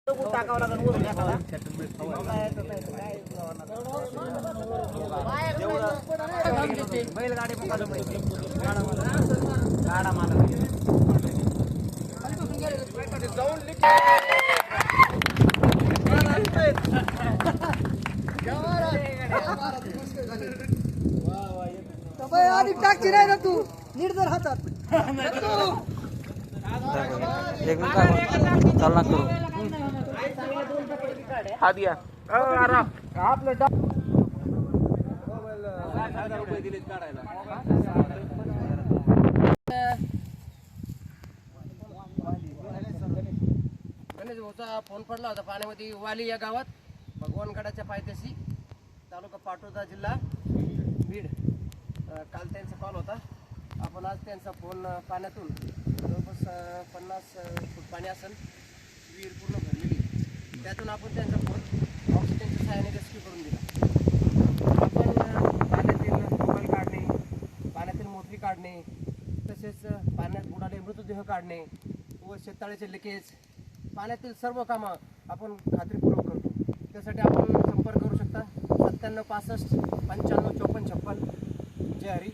टाकावं लागेल वरून एखादा. बैलगाडी गाडा मालक आधी टाकची नाही ना तू नीट जर हातात एक मिनिट चालना करू हात घ्या आपलं गणेश भाऊचा फोन पडला होता पाण्यामध्ये वाली या गावात भगवानगडाच्या पायथ्याशी तालुका पाटोदा जिल्हा बीड. काल त्यांचा कॉल होता. आपण आज त्यांचा फोन पाण्यातून जवळपास 50 फूट पाणी असेल, विहीर पूर्ण भरलेली, त्यातून आपण त्यांचा फोन ऑक्सिजनच्या सहाय्याने रेस्क्यू करून दिला. आपण पाण्यातील मोबाईल काढणे, पाण्यातील मोटरी काढणे, तसेच पाण्यात बुडाले मृतदेह काढणे व शेततळ्याचे लिकेज, पाण्यातील सर्व कामं आपण खात्रीपूर्वक करतो. त्यासाठी आपण संपर्क करू शकता 97 65 95 54 56. जय हरी.